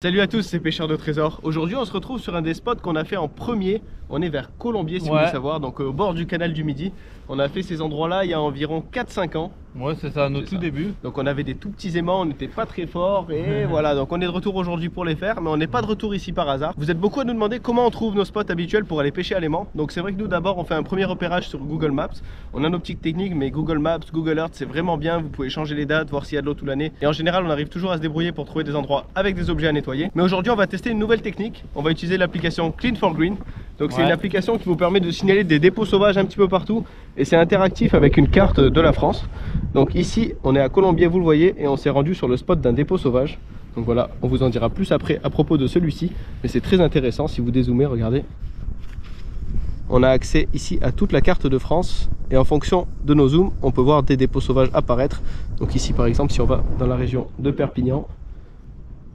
Salut à tous, c'est Pêcheurs de Trésors. Aujourd'hui on se retrouve sur un des spots qu'on a fait en premier. On est vers Colombier si vous voulez savoir, donc au bord du canal du Midi. On a fait ces endroits là il y a environ 4-5 ans. Ouais c'est ça, nos tout débuts. Donc on avait des tout petits aimants, on n'était pas très forts et voilà. Donc on est de retour aujourd'hui pour les faire, mais on n'est pas de retour ici par hasard. Vous êtes beaucoup à nous demander comment on trouve nos spots habituels pour aller pêcher à l'aimant. Donc c'est vrai que nous d'abord on fait un premier repérage sur Google Maps. On a nos petites techniques, mais Google Maps, Google Earth c'est vraiment bien. Vous pouvez changer les dates, voir s'il y a de l'eau toute l'année. Et en général on arrive toujours à se débrouiller pour trouver des endroits avec des objets à nettoyer. Mais aujourd'hui on va tester une nouvelle technique. On va utiliser l'application Clean4Green. Donc c'est une application qui vous permet de signaler des dépôts sauvages un petit peu partout. Et c'est interactif avec une carte de la France. Donc ici on est à Colombier, vous le voyez, et on s'est rendu sur le spot d'un dépôt sauvage. Donc voilà, on vous en dira plus après à propos de celui-ci. Mais c'est très intéressant, si vous dézoomez, regardez. On a accès ici à toute la carte de France. Et en fonction de nos zooms, on peut voir des dépôts sauvages apparaître. Donc ici par exemple, si on va dans la région de Perpignan,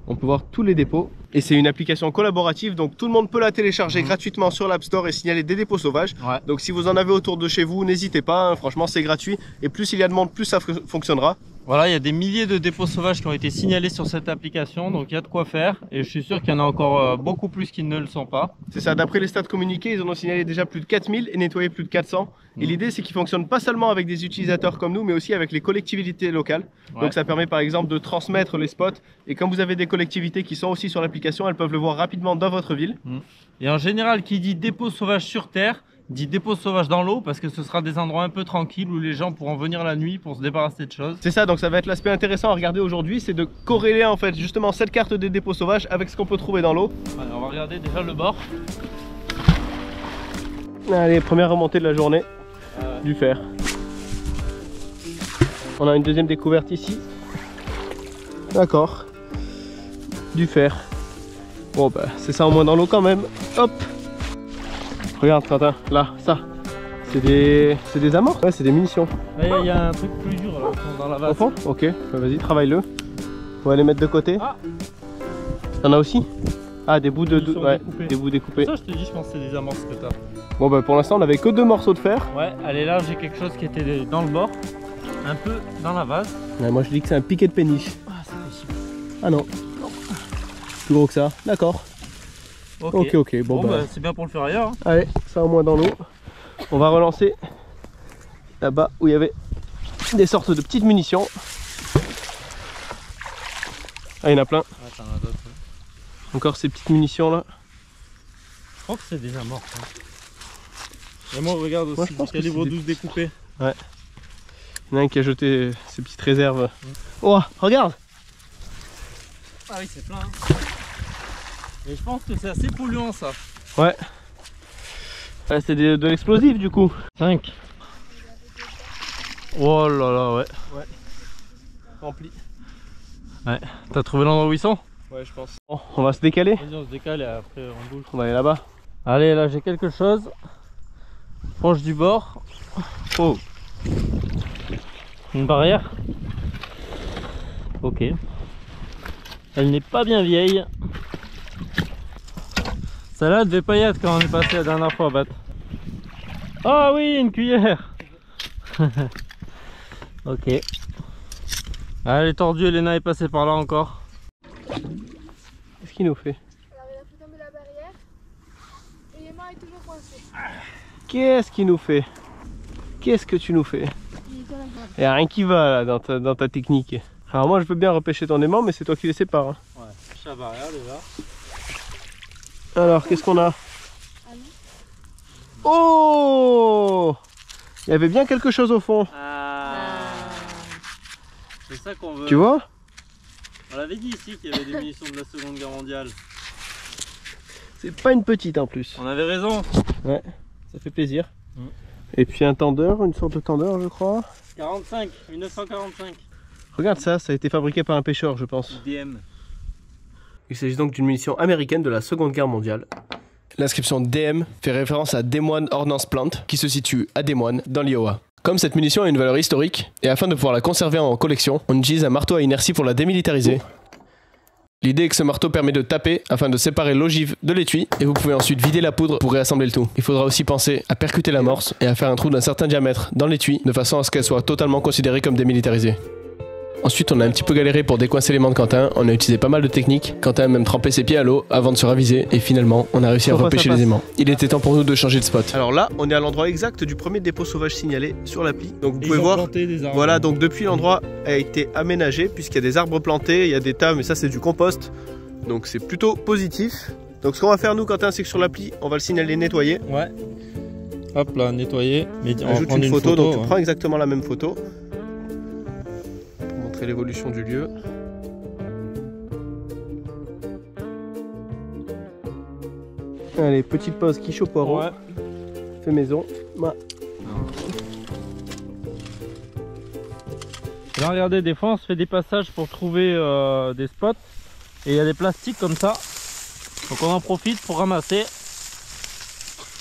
on peut voir tous les dépôts. Et c'est une application collaborative, donc tout le monde peut la télécharger gratuitement sur l'App Store et signaler des dépôts sauvages. Donc si vous en avez autour de chez vous, n'hésitez pas, hein, franchement c'est gratuit. Et plus il y a de monde, plus ça fonctionnera. Voilà, il y a des milliers de dépôts sauvages qui ont été signalés sur cette application, donc il y a de quoi faire. Et je suis sûr qu'il y en a encore beaucoup plus qui ne le sont pas. C'est ça, d'après les stats communiqués, ils en ont signalé déjà plus de 4000 et nettoyé plus de 400. Et l'idée c'est qu'ils fonctionnent pas seulement avec des utilisateurs comme nous, mais aussi avec les collectivités locales. Donc ça permet par exemple de transmettre les spots. Et quand vous avez des collectivités qui sont aussi sur l'application, elles peuvent le voir rapidement dans votre ville. Et en général, qui dit dépôt sauvage sur terre, dit dépôt sauvage dans l'eau, parce que ce sera des endroits un peu tranquilles où les gens pourront venir la nuit pour se débarrasser de choses. C'est ça, donc ça va être l'aspect intéressant à regarder aujourd'hui, c'est de corréler en fait justement cette carte des dépôts sauvages avec ce qu'on peut trouver dans l'eau. Allez, on va regarder déjà le bord. Allez, première remontée de la journée, du fer. On a une deuxième découverte ici. D'accord. Du fer. Bon bah c'est ça au moins dans l'eau quand même. Hop. Regarde Quentin, là, ça. C'est des amorces. Ouais, c'est des munitions. Il y a un truc plus dur là, dans la vase. Au fond? Ok, bah, vas-y, travaille-le. On va les mettre de côté. T'en as aussi? Ah, des bouts de découpés. Des bouts découpés. Ça, je te dis, je pense que c'est des amorces que t'as. Bon bah pour l'instant on avait que 2 morceaux de fer. Ouais, allez là j'ai quelque chose qui était dans le bord, un peu dans la vase. Ouais, moi je dis que c'est un piquet de péniche. Ah c'est possible. Ah non. Plus gros que ça, d'accord. Ok, bon bah c'est bien pour le faire ailleurs. Hein. Allez, ça au moins dans l'eau. On va relancer là-bas où il y avait des sortes de petites munitions. Ah, il y en a plein. T'en as d'autres. Encore ces petites munitions là. Je crois que c'est des amorces. Hein. Et moi regarde aussi, moi, je pense calibre 12 découpé. Ouais. Il y en a un qui a jeté ses petites réserves. Oh, regarde. Ah oui, c'est plein. Hein. Et je pense que c'est assez polluant ça. Ouais. C'est de l'explosif du coup. 5. Oh là là, ouais. Ouais. Rempli. Ouais. T'as trouvé l'endroit où ils sont? Ouais, je pense. Bon, on va se décaler. Vas-y, on se décale et après on bouge. On va aller là-bas. Allez, là j'ai quelque chose. Proche du bord. Oh. Une barrière. Ok. Elle n'est pas bien vieille. Celle-là devait pas y être quand on est passé la dernière fois, Bat. Ah oui, une cuillère. Ok. Elle est tordue, Elena est passée par là encore. Qu'est-ce qu'il nous fait? Alors il a fait tomber la barrière et Emma est toujours coincée. Qu'est-ce qu'il nous fait? Qu'est-ce que tu nous fais? Il n'y a rien qui va là dans ta technique. Alors moi je veux bien repêcher ton aimant, mais c'est toi qui les sépares. Hein. Ouais, la barrière déjà. Alors qu'est-ce qu'on a? Oh! Il y avait bien quelque chose au fond. C'est ça qu'on veut. Tu vois? On l'avait dit ici qu'il y avait des munitions de la Seconde Guerre mondiale. C'est pas une petite en plus. On avait raison. Ouais, ça fait plaisir. Et puis un tendeur, une sorte de tendeur je crois. 45, 1945. Regarde ça, ça a été fabriqué par un pêcheur je pense. DM. Il s'agit donc d'une munition américaine de la Seconde Guerre mondiale. L'inscription DM fait référence à Des Moines Ordnance Plant qui se situe à Des Moines dans l'Iowa. Comme cette munition a une valeur historique, et afin de pouvoir la conserver en collection, on utilise un marteau à inertie pour la démilitariser. L'idée est que ce marteau permet de taper afin de séparer l'ogive de l'étui, et vous pouvez ensuite vider la poudre pour réassembler le tout. Il faudra aussi penser à percuter l'amorce et à faire un trou d'un certain diamètre dans l'étui, de façon à ce qu'elle soit totalement considérée comme démilitarisée. Ensuite, on a un petit peu galéré pour décoincer l'aimant de Quentin. On a utilisé pas mal de techniques. Quentin a même trempé ses pieds à l'eau avant de se raviser. Et finalement, on a réussi à repêcher les aimants. Il était temps pour nous de changer de spot. Alors là, on est à l'endroit exact du premier dépôt sauvage signalé sur l'appli. Donc vous pouvez voir, voilà, donc depuis l'endroit a été aménagé puisqu'il y a des arbres plantés, il y a des tas, mais ça c'est du compost. Donc c'est plutôt positif. Donc ce qu'on va faire nous, Quentin, c'est que sur l'appli, on va le signaler nettoyer. Ouais. Hop là, nettoyer. Mais on ajoute une photo, donc tu prends exactement la même photo. Pour montrer l'évolution du lieu. Allez, petite pause quiche au poireau. Ouais. Fait maison. Bah. Là, regardez, des fois on se fait des passages pour trouver des spots. Et il y a des plastiques comme ça. Donc on en profite pour ramasser.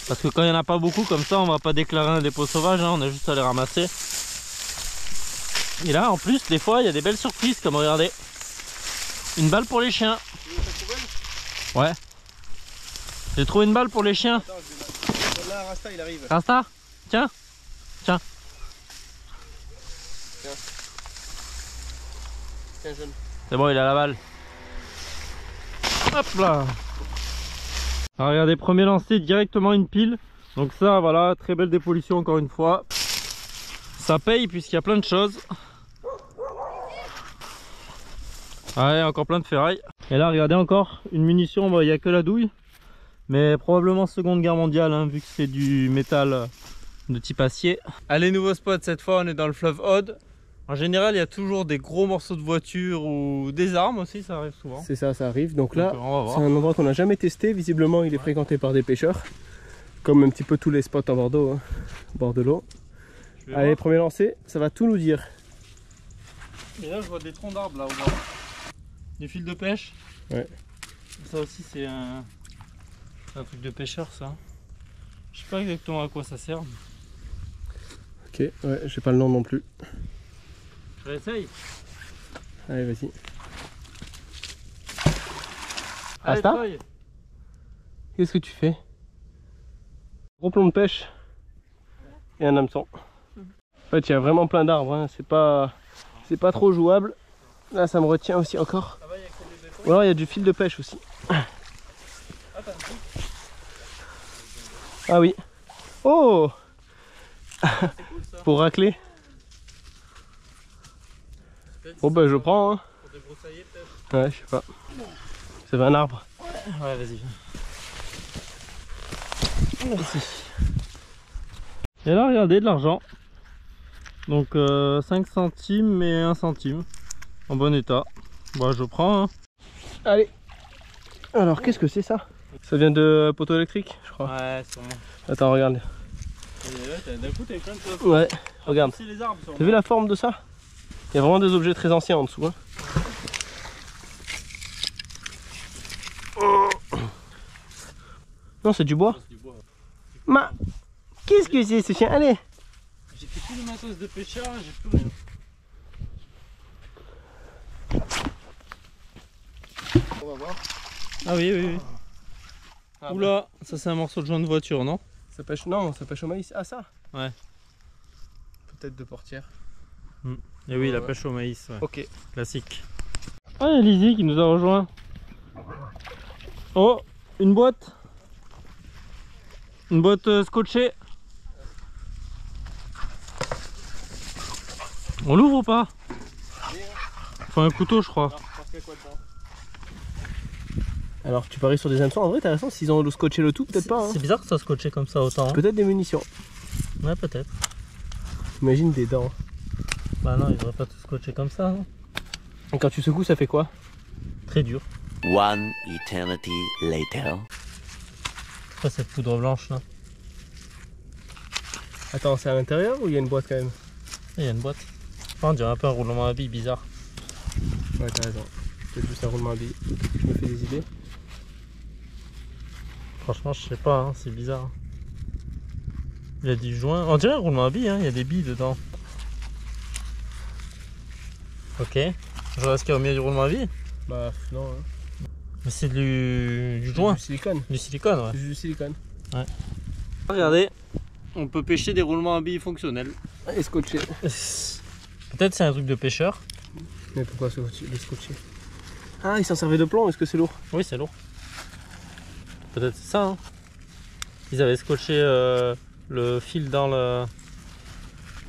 Parce que quand il n'y en a pas beaucoup comme ça, on va pas déclarer un dépôt sauvage, hein, on a juste à les ramasser. Et là en plus des fois il y a des belles surprises, comme regardez. Une balle pour les chiens. Ouais. J'ai trouvé une balle pour les chiens. Attends, là Rasta il arrive. Rasta, tiens. Tiens. Tiens jeune. C'est bon, il a la balle. Hop là. Alors regardez, premier lancé directement une pile. Donc ça voilà, très belle dépollution encore une fois. Ça paye puisqu'il y a plein de choses. Ouais, encore plein de ferraille. Et là regardez encore une munition, bon, il n'y a que la douille. Mais probablement Seconde Guerre mondiale, hein, vu que c'est du métal de type acier. Allez, nouveau spot, cette fois on est dans le fleuve Aude. En général il y a toujours des gros morceaux de voiture ou des armes aussi, ça arrive souvent. C'est ça, ça arrive. Donc là, c'est un endroit qu'on n'a jamais testé. Visiblement il est fréquenté par des pêcheurs. Comme un petit peu tous les spots en Bordeaux, hein, au bord de l'eau. Allez, premier lancé, ça va tout nous dire. Et là je vois des troncs d'arbres là au bord. Des fils de pêche. Ouais. Ça aussi c'est un truc de pêcheur ça. Je sais pas exactement à quoi ça sert. Ok, ouais, j'ai pas le nom non plus. Je réessaye. Allez, vas-y. Allez, Rasta, qu'est-ce que tu fais? Gros plomb de pêche et un hameçon. En fait, il y a vraiment plein d'arbres, hein. C'est pas trop jouable. Là, ça me retient aussi encore. Ou alors, il y a du fil de pêche aussi. Ah oui. Oh. Pour racler. Bon bah je prends, hein. Pour débroussailler peut-être. Ouais, je sais pas. Ça va un arbre. Ouais, vas-y. Merci. Et là regardez, de l'argent. Donc 5 centimes et 1 centime. En bon état. Bah je prends, hein. Allez. Alors qu'est-ce que c'est ça? Ça vient de poteau électrique, je crois. Ouais, sûrement. Attends, regarde. D'un coup t'as plein de choses. Ouais, regarde. C'est les arbres. T'as vu la forme de ça? Il y a vraiment des objets très anciens en dessous, hein. Non, c'est du bois. Ma, qu'est-ce que c'est ce chien? Allez. J'ai fait tout le matos de pêcheur, j'ai plus rien. On va voir. Ah oui, oui, oui. Ah, oula, ça c'est un morceau de joint de voiture, non? Ça pêche, non, ça pêche au maïs. Ah ça? Ouais. Peut-être de portière. Et oui, la pêche au maïs, ouais. Ok. Classique. Ah, il y a Lizzie qui nous a rejoint. Oh, une boîte. Une boîte scotchée. On l'ouvre ou pas? Faut un couteau, je crois. Alors tu paries sur des hameçons, en vrai t'as raison, s'ils ont scotché le tout, peut-être pas. Hein. C'est bizarre que ça scotché comme ça autant. Hein. Peut-être des munitions. Ouais, peut-être. Imagine des dents. Bah non, il devrait pas tout scotcher comme ça. Hein. Et quand tu secoues, ça fait quoi? Très dur. One eternity later. Après cette poudre blanche là. Attends, c'est à l'intérieur ou il y a une boîte quand même? Il y a une boîte. Oh, on dirait un peu un roulement à billes bizarre. Ouais, t'as raison. C'est juste un roulement à billes. Je me fais des idées. Franchement, je sais pas, hein, c'est bizarre. Il y a du joint. On dirait un roulement à billes, hein, il y a des billes dedans. Ok. Je vois ce qu'il y a au milieu du roulement à billes. Bah non. Hein. Mais c'est du joint. Du silicone. Du silicone, ouais. C'est du silicone. Ouais. Regardez, on peut pêcher des roulements à billes fonctionnels. Et scotché. Peut-être c'est un truc de pêcheur. Mais pourquoi les scotcher? Ah, ils s'en servaient de plomb, est-ce que c'est lourd? Oui, c'est lourd. Peut-être c'est ça. Hein. Ils avaient scotché le fil dans le...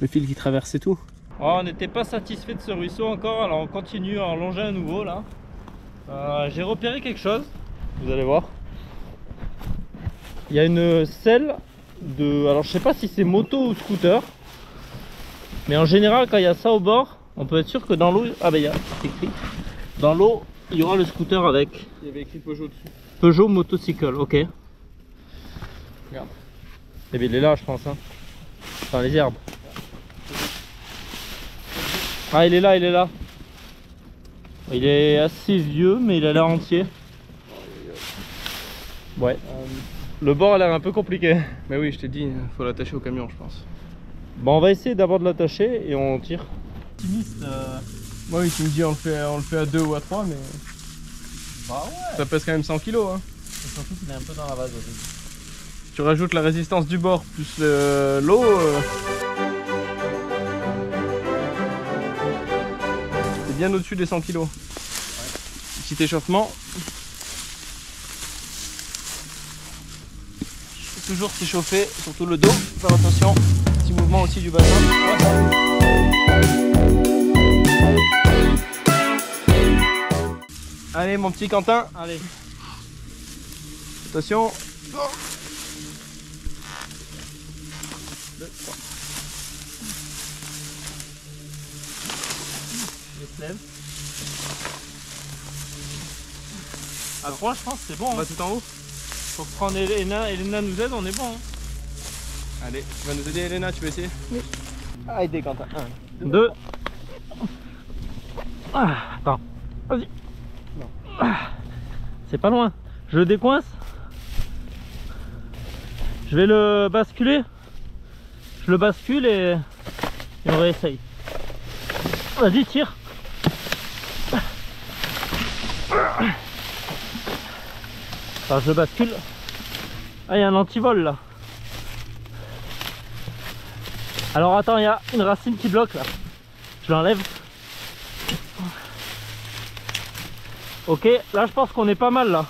Le fil qui traversait tout. Oh, on n'était pas satisfait de ce ruisseau encore, alors on continue à en longer un nouveau là. J'ai repéré quelque chose, vous allez voir. Il y a une selle de... Alors je sais pas si c'est moto ou scooter. Mais en général quand il y a ça au bord, on peut être sûr que dans l'eau... Ah bah il y a écrit. Dans l'eau, il y aura le scooter avec. Il y avait écrit Peugeot dessus. Peugeot motocycle, ok. Regarde. Et bien il est là je pense. Hein. Dans les herbes. Ah il est là, il est là. Il est assez vieux mais il a l'air entier. Ouais. Le bord a l'air un peu compliqué. Mais oui, je t'ai dit, il faut l'attacher au camion, je pense. Bon, on va essayer d'abord de l'attacher et on tire. Optimiste. Oui, tu me dis on le fait à 2 ou à 3, mais Bah ouais. ça pèse quand même 100 kg. Hein. Et surtout qu'il est un peu dans la vase. Tu rajoutes la résistance du bord plus l'eau. C'est bien au-dessus des 100 kg. Ouais. Petit échauffement. Toujours s'échauffer, surtout le dos. Faire attention. Petit mouvement aussi du bassin. Allez mon petit Quentin. Allez. Attention. 2, 3. Il se lève. À 3 je pense c'est bon. On va Hein. tout en haut. Faut prendre Elena, Elena nous aide, on est bon. Hein. Allez, tu vas nous aider Elena, tu veux essayer? Oui. Allez Quentin. 1, 2. Ah, attends. Vas-y. Ah, c'est pas loin. Je le décoince. Je vais le basculer. Je le bascule et on réessaye. Vas-y, tire. Enfin, je le bascule. Ah, il y a un antivol là. Alors attends, il y a une racine qui bloque là. Je l'enlève. Ok, là je pense qu'on est pas mal là.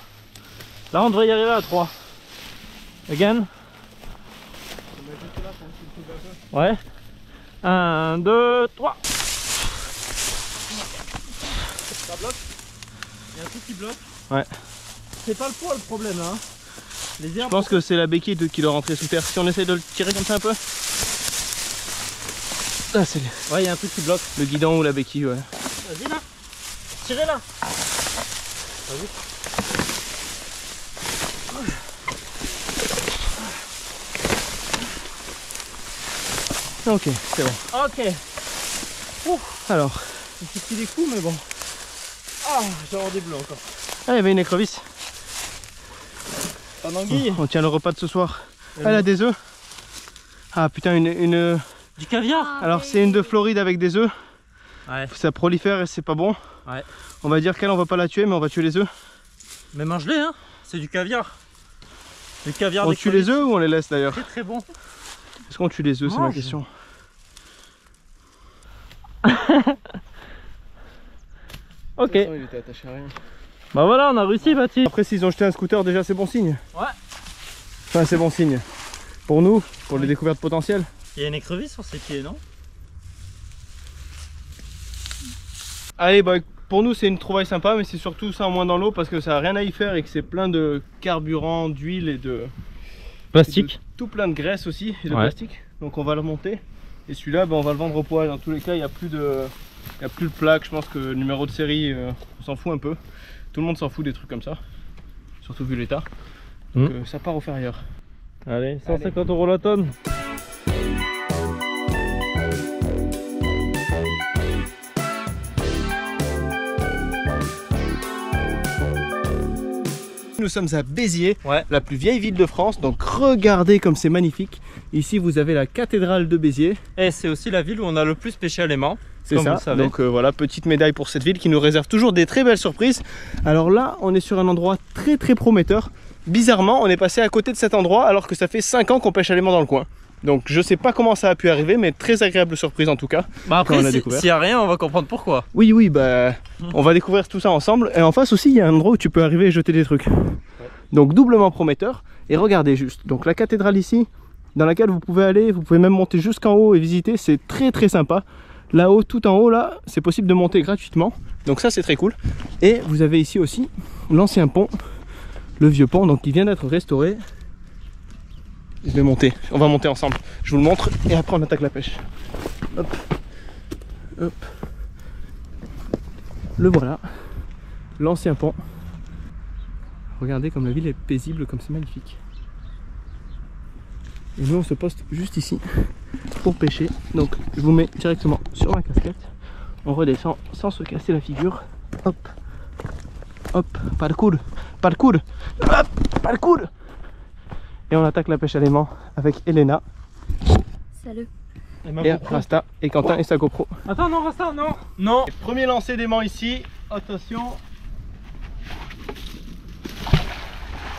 Là on devrait y arriver à 3. Again. Ouais. 1, 2, 3. Ça bloque. Il y a un truc qui bloque. Ouais. C'est pas le poids le problème hein. Les herbes. Je pense que c'est la béquille qui doit rentrer sous terre. Si on essaye de le tirer comme ça un peu. Ah, c'est Ouais, il y a un truc qui bloque. le guidon ou la béquille, ouais. Vas-y là. Tirez là. Vas-y. Ok, c'est bon. Ok. Alors, J'ai pris des coups mais bon. Ah, j'ai avoir des bleus encore. ah, il y avait une écrevisse. Pas d'anguille. On tient le repas de ce soir. Elle a des œufs. Ah putain, une... Du caviar. Alors c'est une de Floride avec des œufs. Ouais. Ça prolifère et c'est pas bon. Ouais. On va dire qu'elle, on va pas la tuer, mais on va tuer les œufs. Mais mange-les hein. C'est du caviar. Du caviar. On tue les œufs ou on les laisse d'ailleurs? C'est très bon. Est-ce qu'on tue les œufs? C'est ma question. Ok. Il était attaché à rien. Bah voilà, on a réussi Baptiste. Après, s'ils ont jeté un scooter, déjà c'est bon signe. Ouais. Enfin, c'est bon signe. Pour nous, pour les découvertes potentielles. Il y a une écrevisse sur ses pieds, non? Allez, bah pour nous c'est une trouvaille sympa, mais c'est surtout ça en moins dans l'eau parce que ça a rien à y faire et que c'est plein de carburant, d'huile et de Plastique. tout plein de graisse aussi et de Ouais. plastique. Donc on va le monter. Et celui-là, bah, on va le vendre au poids. Dans tous les cas, il n'y a plus de plaque. Je pense que le numéro de série, on s'en fout un peu. Tout le monde s'en fout des trucs comme ça, surtout vu l'état. Donc ça part au ferrieur. Allez, 150 € la tonne. Nous sommes à Béziers, Ouais. la plus vieille ville de France. Donc regardez comme c'est magnifique. Ici vous avez la cathédrale de Béziers. Et c'est aussi la ville où on a le plus pêché à l'aimant. C'est comme ça. vous le savez. Donc voilà, petite médaille pour cette ville qui nous réserve toujours des très belles surprises. Alors là, on est sur un endroit très prometteur. Bizarrement, on est passé à côté de cet endroit alors que ça fait 5 ans qu'on pêche à l'aimant dans le coin. Donc je sais pas comment ça a pu arriver, mais très agréable surprise en tout cas. Bah quand on a après, découvert. s'il y a rien, on va comprendre pourquoi. Oui, oui, bah on va découvrir tout ça ensemble. Et en face aussi, il y a un endroit où tu peux arriver et jeter des trucs. Donc doublement prometteur. Et regardez juste, donc la cathédrale ici, dans laquelle vous pouvez aller, vous pouvez même monter jusqu'en haut et visiter, c'est très très sympa. Là-haut, tout en haut là, c'est possible de monter gratuitement. Donc ça c'est très cool. Et vous avez ici aussi l'ancien pont, le vieux pont, donc qui vient d'être restauré. Je vais monter, on va monter ensemble. Je vous le montre et après on attaque la pêche. Hop, hop. Le voilà, l'ancien pont. Regardez comme la ville est paisible, comme c'est magnifique. Et nous on se poste juste ici pour pêcher. Donc je vous mets directement sur ma casquette. On redescend sans se casser la figure. Hop, hop, pas le coude, pas le coude, hop, pas le coude. Et on attaque la pêche à l'aimant avec Elena. Salut. Et Rasta et Quentin et sa GoPro. Attends, non, Rasta, non. Non. Premier lancer d'aimant ici. Attention.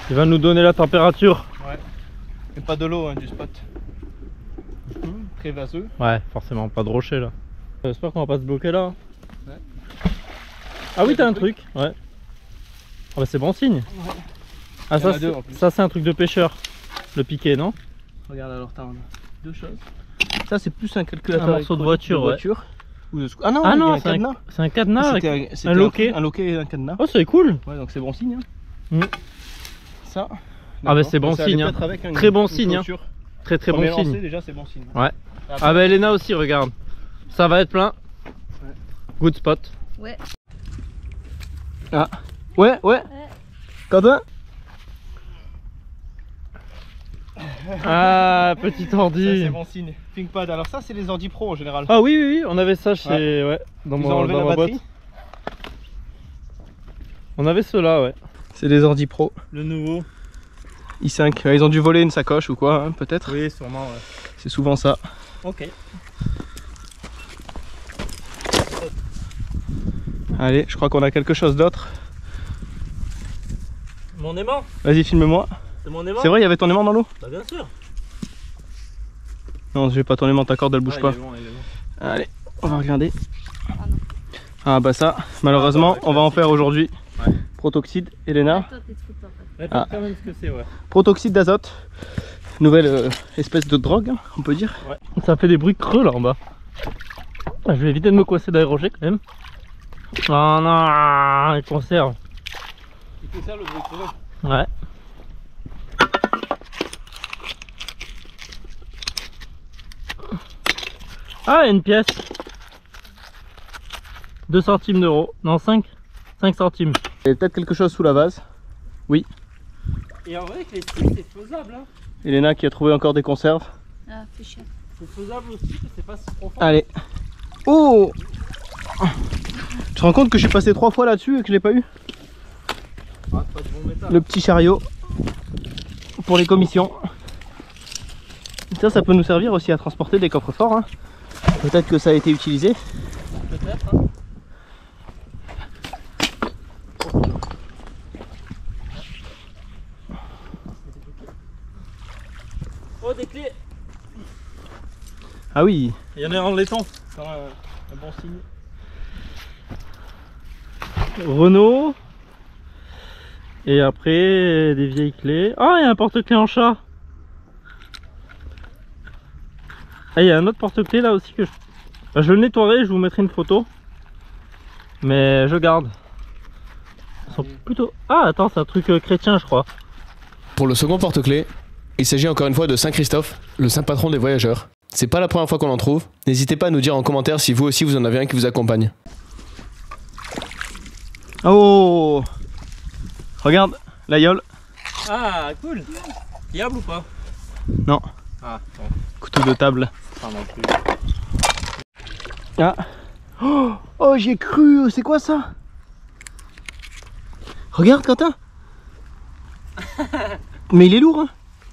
Il va nous donner la température. Ouais. Et pas de l'eau, hein, du spot. Très vaseux. Ouais, forcément, pas de rocher là. J'espère qu'on va pas se bloquer là. Ouais. Ah oui, t'as un truc. Ouais. Ah bah c'est bon signe. Ouais. Ah Il y en ça, a deux, en plus. ça c'est un truc de pêcheur. Le piqué, non? Regarde alors, t'as deux choses. Ça c'est plus un calculateur. Un morceau de voiture, ouais. Ou de... Ah non, Ah il y a non, un cadenas. c'est un cadenas avec C'était un loquet. Un loquet et un cadenas. Oh, c'est cool. Ouais, donc c'est bon signe. Hein. Mm. Ça. Ah bah c'est bon ça allait signe. Hein. peut-être avec Très bon une signe. Hein. clôture. Très très Premier bon lancé, signe. déjà c'est bon signe. Ouais. Après, Ah bah Elena aussi, regarde. Ça va être plein. Ouais. Good spot. Ouais. Ah. Ouais, ouais. Quentin. Ah, petit Ça ordi. c'est bon signe. ThinkPad. Alors ça c'est les ordi pro en général. Ah oui, oui, oui, on avait ça chez... Ouais, dans Ils ont enlevé la ma boîte. batterie. On avait ceux-là, ouais. C'est les ordi pro. Le nouveau. i5. Ils ont dû voler une sacoche ou quoi, hein, peut-être. Oui, sûrement, ouais. C'est souvent ça. Ok. Allez, je crois qu'on a quelque chose d'autre. Mon aimant. Vas-y, filme-moi. C'est mon aimant. C'est vrai, il y avait ton aimant dans l'eau? Bah bien sûr. Non, j'ai pas ton aimant, ta corde elle bouge Ah, pas. il est bon, il est bon. Allez, on va regarder. Ah non. Ah bah ça, malheureusement, on va en faire aujourd'hui. Ouais. Protoxyde, Elena. Toi, t'es trop top. Répète quand même ce que c'est, ouais. Protoxyde d'azote. Nouvelle espèce de drogue, hein, on peut dire. Ouais. Ça fait des bruits creux là en bas. Ah, je vais éviter de me coincer d'aéroger quand même. Oh non, il conserve. Il conserve le bruit creux. Ouais. Ah, une pièce. 2 centimes d'euros. Non, 5 centimes. Il y a peut-être quelque chose sous la vase. Oui. Et en vrai, avec les trucs, c'est faisable. Hein. Elena qui a trouvé encore des conserves. Ah, fais chier. C'est faisable aussi, c'est pas si profond. Allez. Oh! Tu te rends compte que je suis passé 3 fois là-dessus et que je l'ai pas eu? Ah, pas de bon métal. Le petit chariot pour les commissions. Ça peut nous servir aussi à transporter des coffres forts. Hein. Peut-être que ça a été utilisé. Peut-être. Hein. Oh, des clés. Ah oui. Il y en a en laiton. Un bon signe. Renault. Et après des vieilles clés. Ah, il y a un porte-clés en chat. Ah, il y a un autre porte-clés là aussi que je le nettoierai, je vous mettrai une photo. Mais je garde. Ils sont plutôt... Ah, attends, c'est un truc chrétien, je crois. Pour le second porte-clés, il s'agit encore une fois de Saint Christophe, le saint patron des voyageurs. C'est pas la première fois qu'on en trouve. N'hésitez pas à nous dire en commentaire si vous aussi vous en avez un qui vous accompagne. Oh! Regarde, la yole. Ah, cool. Fiable ou pas? Non. Ah, bon. Couteau de table. Pas non plus. Ah. Oh, j'y ai cru. C'est quoi ça? Regarde, Quentin. Mais il est lourd, hein.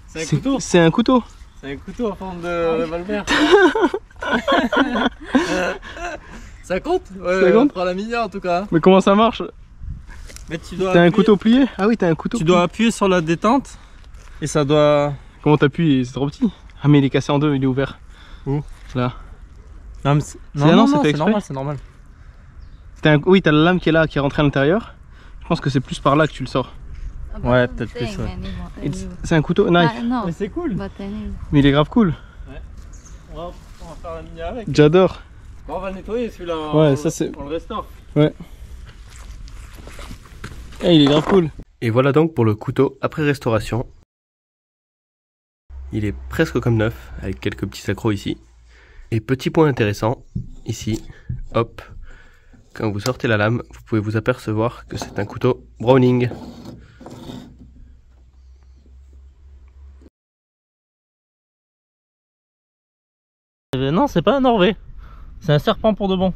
C'est un couteau. C'est un couteau. C'est un couteau en forme de revolver. Ça compte? Ouais, Ça compte. on prend la minière en tout cas. Mais comment ça marche? Mais tu dois T'as un appuyer- couteau plié? Ah oui, t'as un couteau Tu plié. dois appuyer sur la détente et ça doit... Comment t'appuies? C'est trop petit. Ah mais il est cassé en deux, il est ouvert. Où? Là. Non, mais c'est normal, c'est normal. Oui, t'as la lame qui est là, qui est rentrée à l'intérieur. Je pense que c'est plus par là que tu le sors. Ouais, peut-être plus, ouais. C'est un couteau knife. Non, Mais c'est cool. Mais il est grave cool. On va faire la mini avec. J'adore. Bon, on va le nettoyer celui-là. Ouais, ça c'est... On le restaure. Ouais. Et il est grave cool. Et voilà donc pour le couteau après restauration. Il est presque comme neuf, avec quelques petits accros ici. Et petit point intéressant, ici, hop, quand vous sortez la lame, vous pouvez vous apercevoir que c'est un couteau Browning. Non, c'est pas un Norvé. C'est un serpent pour de bon.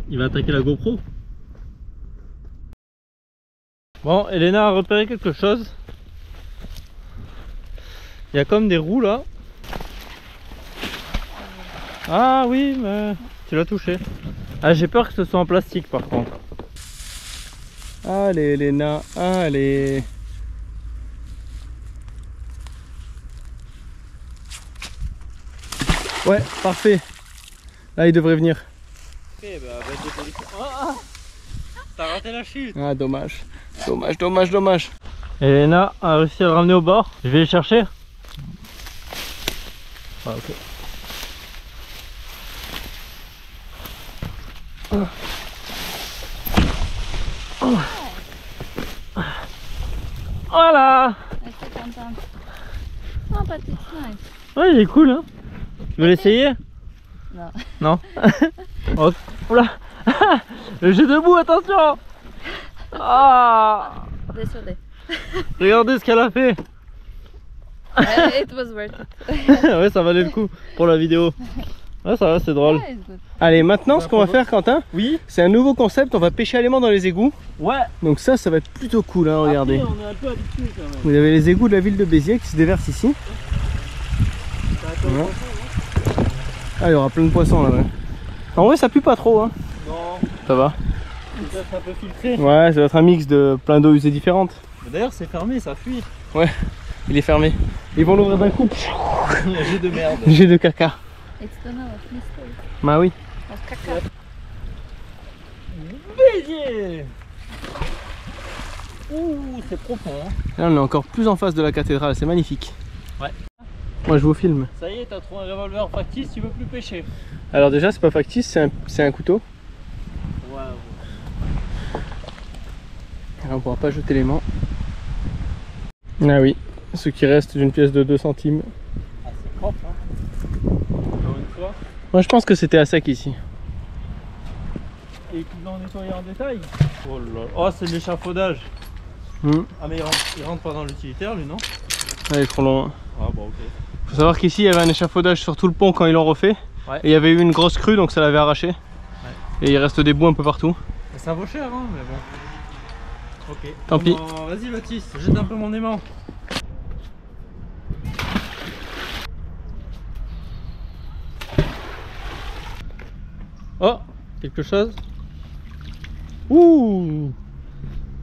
Il va attaquer la GoPro. Bon, Elena a repéré quelque chose. Il y a comme des roues là. Ah oui, mais tu l'as touché. Ah, j'ai peur que ce soit en plastique par contre. Allez Elena, allez. Ouais, parfait. Là il devrait venir. Ok, bah, t'as raté la chute. Ah dommage. Dommage, dommage, dommage. Elena a réussi à le ramener au bord. Je vais le chercher. Ah, ok. Voilà. Oh, but it's nice. Ouais, il est cool, hein. Tu veux l'essayer? Non. Non. Oh, oula. Le jeu debout, attention. Ah. Désolé. Regardez ce qu'elle a fait. It was worth it. Ouais, ça valait le coup pour la vidéo. Ouais, ça va, c'est drôle. Yeah, it's good. Allez, maintenant ce qu'on va faire Quentin, Oui. c'est un nouveau concept, on va pêcher à l'aimant dans les égouts. Ouais. Donc ça va être plutôt cool, hein, regardez. Après, on est un peu habitué quand même. Vous avez les égouts de la ville de Béziers qui se déversent ici. Voilà. Ah, il y aura plein de poissons là. Ouais. En vrai, ça pue pas trop, hein. Non, Ça va. peut-être un peu filtré. Ouais, ça va être un mix de plein d'eaux usées différentes. D'ailleurs, c'est fermé, ça fuit. Ouais, il est fermé. Ils vont l'ouvrir d'un coup. J'ai de merde. J'ai de caca. It's the now of mistake. Bah oui. Of caca. Béziers. Ouh, c'est profond. Hein. Là, on est encore plus en face de la cathédrale, c'est magnifique. Ouais. Moi, je vous filme. Ça y est, t'as trouvé un revolver factice, tu veux plus pêcher. Alors déjà, c'est pas factice, c'est un couteau. Ouais. Alors, on pourra pas jeter l'aimant. Ah oui, ce qui reste d'une pièce de 2 centimes. Ah, c'est propre, hein. Encore une fois. Moi, je pense que c'était à sec ici. Et qu'ils l'ont nettoyé en détail. Oh là là. Oh, c'est de l'échafaudage. Ah, mais il rentre pas dans l'utilitaire, lui, non? Ouais, ils font loin. Ah, bon, ok. Faut savoir qu'ici, il y avait un échafaudage sur tout le pont quand ils l'ont refait. Ouais. Et il y avait eu une grosse crue, donc ça l'avait arraché. Ouais. Et il reste des bouts un peu partout. Mais ça vaut cher, hein, mais bon. Ok. Tant pis. Bon, vas-y, Baptiste, jette un peu mon aimant. Oh, quelque chose. Ouh,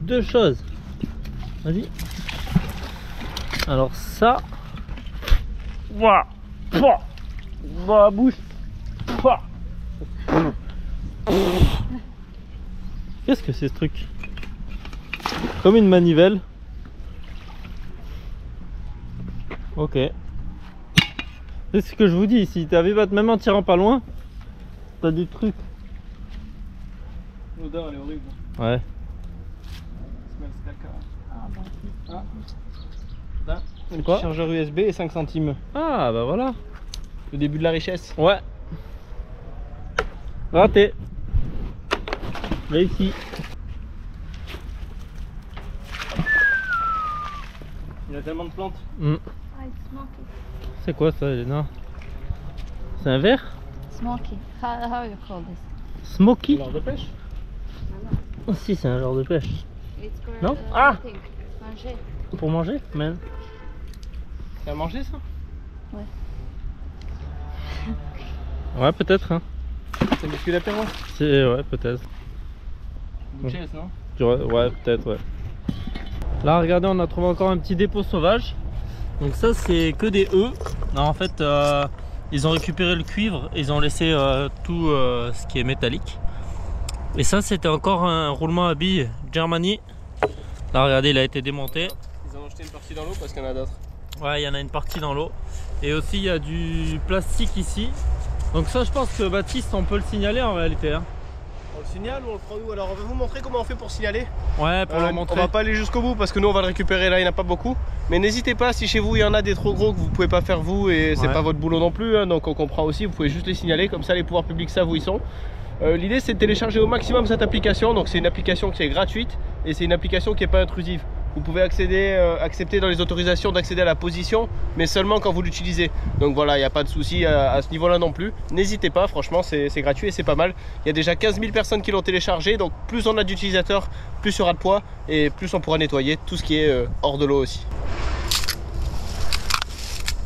deux choses. Vas-y. Alors ça. Ouah, pouah, dans la bouche. Pouah. Qu'est-ce que c'est ce truc? Comme une manivelle. Ok. C'est ce que je vous dis, si t'arrives à te même en tirant pas loin, t'as des trucs. L'odeur, elle est horrible. Ouais. Là, un Quoi? petit chargeur USB et 5 centimes. Ah bah voilà. Le début de la richesse. Ouais. Raté. Réussi. Il y a tellement de plantes. Ah, it's smoky. C'est quoi ça, Elena? C'est un verre? Smoky. How you call this? Smoky? Alors de pêche. Oh, si, c'est un genre de pêche. It's for Non? Ah! thing. Manger. Pour manger? Mais... C'est à manger ça? Ouais, peut-être. Hein. C'est biscuit d'apéro. C'est... Ouais, peut-être. Bouchesse, non? Ouais, peut-être, ouais. Là, regardez, on a trouvé encore un petit dépôt sauvage. Donc ça c'est que des E. Non, en fait ils ont récupéré le cuivre et ils ont laissé tout ce qui est métallique. Et ça c'était encore un roulement à billes Germany. Là regardez, il a été démonté. Ils ont jeté une partie dans l'eau parce qu'il y en a d'autres. Ouais, il y en a une partie dans l'eau. Et aussi il y a du plastique ici. Donc ça je pense que Baptiste on peut le signaler en réalité hein. On le signale ou on le prend où? Alors on va vous montrer comment on fait pour signaler. Ouais, pour leur montrer. On va pas aller jusqu'au bout parce que nous on va le récupérer là, il n'y en a pas beaucoup. Mais n'hésitez pas, si chez vous il y en a des trop gros que vous pouvez pas faire vous et c'est pas votre boulot non plus, hein, donc on comprend aussi, vous pouvez juste les signaler, comme ça les pouvoirs publics savent où ils sont. L'idée c'est de télécharger au maximum cette application, donc c'est une application qui est gratuite et c'est une application qui n'est pas intrusive. Vous pouvez accepter dans les autorisations d'accéder à la position, mais seulement quand vous l'utilisez. Donc voilà, il n'y a pas de souci à ce niveau-là non plus. N'hésitez pas, franchement, c'est gratuit et c'est pas mal. Il y a déjà 15 000 personnes qui l'ont téléchargé, donc plus on a d'utilisateurs, plus il y aura de poids et plus on pourra nettoyer tout ce qui est hors de l'eau aussi.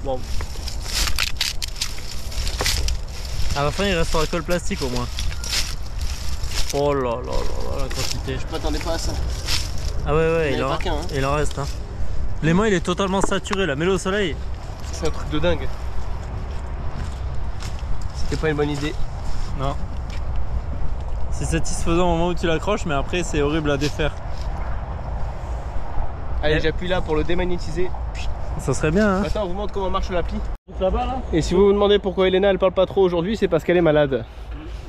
Bon. À la fin, il restera que le plastique au moins. Oh là là là là, la quantité. Je m'attendais pas à ça. Ah ouais, il en reste. Hein. L'aimant il est totalement saturé là, mets-le au soleil. C'est un truc de dingue. C'était pas une bonne idée. Non. C'est satisfaisant au moment où tu l'accroches, mais après c'est horrible à défaire. Allez, j'appuie là pour le démagnétiser. Ça serait bien hein. Maintenant on vous montre comment marche l'appli. Là-bas là. Et si vous vous demandez pourquoi Elena elle parle pas trop aujourd'hui, c'est parce qu'elle est malade.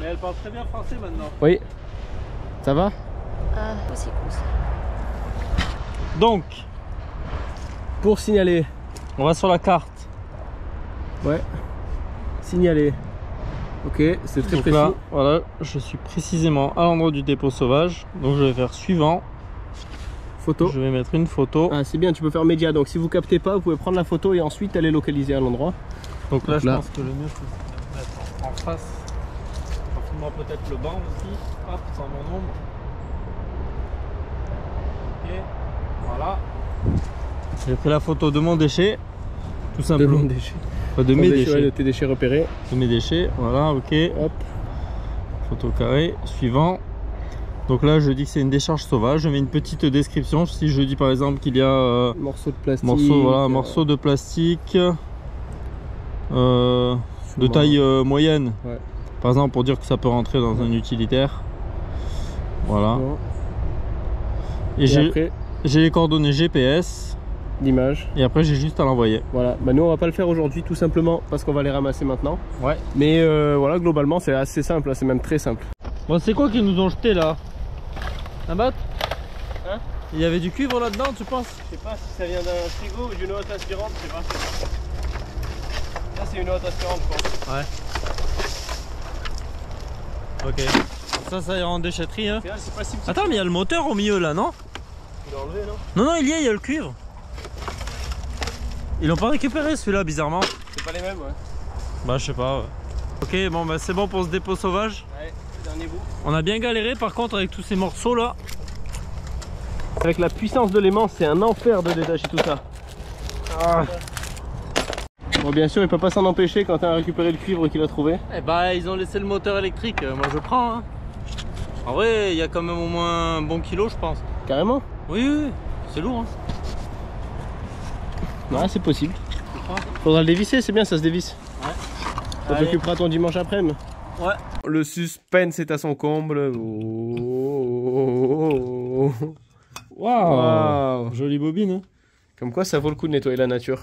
Mais elle parle très bien français maintenant. Oui. Ça va? Aussi. Donc, pour signaler. on va sur la carte. Ouais. Signaler. Ok, c'est très Donc précis. là, voilà, je suis précisément à l'endroit du dépôt sauvage. Donc je vais faire suivant. Photo. Je vais mettre une photo. Ah, c'est bien, tu peux faire média. Donc si vous captez pas, vous pouvez prendre la photo et ensuite aller localiser à l'endroit. Donc là, je pense que le mieux c'est de mettre en face. Rapidement peut-être le banc aussi. Hop, sans mon ombre. Ok, voilà. J'ai pris la photo de mon déchet. Tout simplement. De mon déchet. De mes déchets. Ouais, de tes déchets repérés. De mes déchets, voilà, ok. Hop. Photo carré, suivant. Donc là je dis que c'est une décharge sauvage, je mets une petite description. Si je dis par exemple qu'il y a morceau de plastique, morceau de plastique de taille moyenne, ouais. Par exemple pour dire que ça peut rentrer dans un utilitaire. Voilà. Bon. Et j'ai les coordonnées GPS, l'image, et après j'ai juste à l'envoyer. Voilà, bah nous on va pas le faire aujourd'hui tout simplement parce qu'on va les ramasser maintenant. Ouais. Mais voilà, globalement c'est assez simple, c'est même très simple. Bon, c'est quoi qu'ils nous ont jeté là? Un bat? Hein? Il y avait du cuivre là-dedans, tu penses? Je sais pas si ça vient d'un frigo ou d'une eau aspirante, je sais pas. Ça c'est une eau aspirante je pense. Ouais. Ok. Ça ira en déchetterie hein. C'est pas si petit. Attends, mais il y a le moteur au milieu là, non? Tu l'as enlevé non? Non, il y a le cuivre. Ils l'ont pas récupéré celui-là bizarrement. C'est pas les mêmes ouais. Bah je sais pas ouais. Ok, bon bah c'est bon pour ce dépôt sauvage. Ouais, le dernier bout. On a bien galéré par contre avec tous ces morceaux là. Avec la puissance de l'aimant, c'est un enfer de détacher tout ça. Ah. Bon bien sûr il peut pas s'en empêcher quand t'as récupéré le cuivre qu'il a trouvé. Eh bah ils ont laissé le moteur électrique, moi je prends hein. En vrai il y a quand même au moins un bon kilo je pense. Carrément? Oui, c'est lourd hein. Ouais c'est possible. Faudra le dévisser, c'est bien ça se dévisse. Ouais. Ça t'occupera ton dimanche après-midi. Ouais. Le suspense est à son comble. Waouh, jolie bobine hein. Comme quoi ça vaut le coup de nettoyer la nature.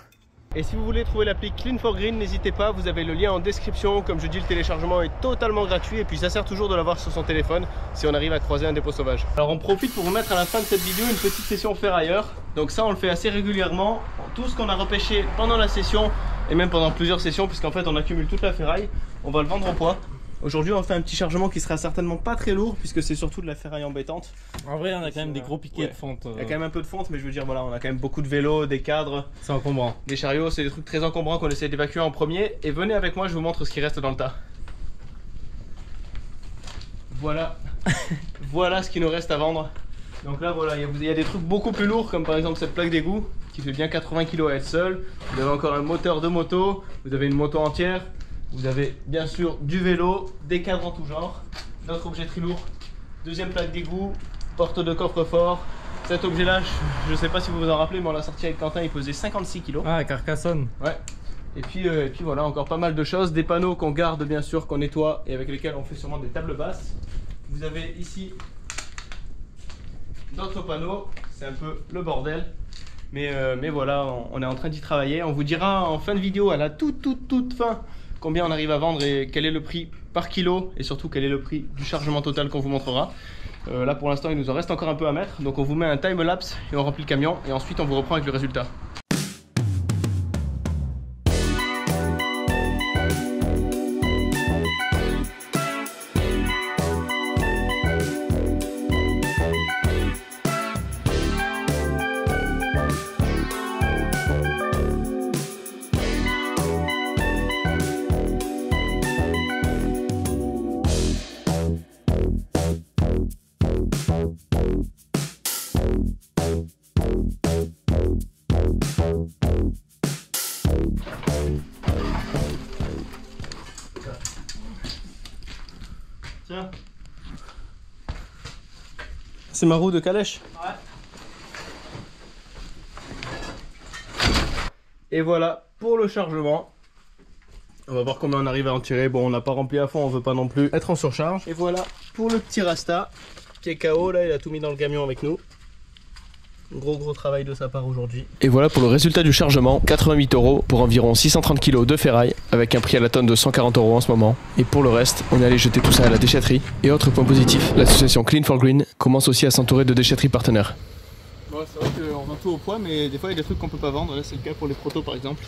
Et si vous voulez trouver l'appli Clean4Green, n'hésitez pas, vous avez le lien en description. Comme je dis, le téléchargement est totalement gratuit et puis ça sert toujours de l'avoir sur son téléphone si on arrive à croiser un dépôt sauvage. Alors on profite pour vous mettre à la fin de cette vidéo une petite session ferrailleur. Donc ça on le fait assez régulièrement. Tout ce qu'on a repêché pendant la session et même pendant plusieurs sessions, puisqu'en fait on accumule toute la ferraille, on va le vendre au poids. Aujourd'hui on fait un petit chargement qui sera certainement pas très lourd puisque c'est surtout de la ferraille embêtante. En vrai on a quand même des gros piquets de fonte. Il y a quand même un peu de fonte, mais je veux dire voilà, on a quand même beaucoup de vélos, des cadres. C'est encombrant. Des chariots, c'est des trucs très encombrants qu'on essaie d'évacuer en premier. Et venez avec moi, je vous montre ce qui reste dans le tas. Voilà. Voilà ce qui nous reste à vendre. Donc là voilà, il y a des trucs beaucoup plus lourds comme par exemple cette plaque d'égout qui fait bien 80 kg à être seule. Vous avez encore un moteur de moto, vous avez une moto entière. Vous avez bien sûr du vélo, des cadres en tout genre, d'autres objets très lourds, deuxième plaque d'égout, porte de coffre-fort, Cet objet-là, je sais pas si vous vous en rappelez, mais on l'a sorti avec Quentin, il pesait 56 kg. Ah, Carcassonne. Ouais. Et puis voilà, encore pas mal de choses. Des panneaux qu'on garde bien sûr, qu'on nettoie et avec lesquels on fait sûrement des tables basses. Vous avez ici d'autres panneaux, c'est un peu le bordel. Mais voilà, on est en train d'y travailler. On vous dira en fin de vidéo, à la toute fin, combien on arrive à vendre et quel est le prix par kilo. Et surtout quel est le prix du chargement total qu'on vous montrera. Là pour l'instant il nous en reste encore un peu à mettre. Donc on vous met un time lapse et on remplit le camion. Et ensuite on vous reprend avec le résultat. Tiens. C'est ma roue de calèche. Ouais. Et voilà pour le chargement. On va voir combien on arrive à en tirer. Bon, on n'a pas rempli à fond, on veut pas non plus être en surcharge. Et voilà pour le petit Rasta qui est KO. Là, il a tout mis dans le camion avec nous. Gros travail de sa part aujourd'hui. Et voilà pour le résultat du chargement, 88 € pour environ 630 kg de ferraille, avec un prix à la tonne de 140 € en ce moment. Et pour le reste, on est allé jeter tout ça à la déchetterie. Et autre point positif, l'association Clean for Green commence aussi à s'entourer de déchetteries partenaires. Bon, c'est vrai qu'on vend tout au poids, mais des fois il y a des trucs qu'on peut pas vendre. Là c'est le cas pour les protos par exemple.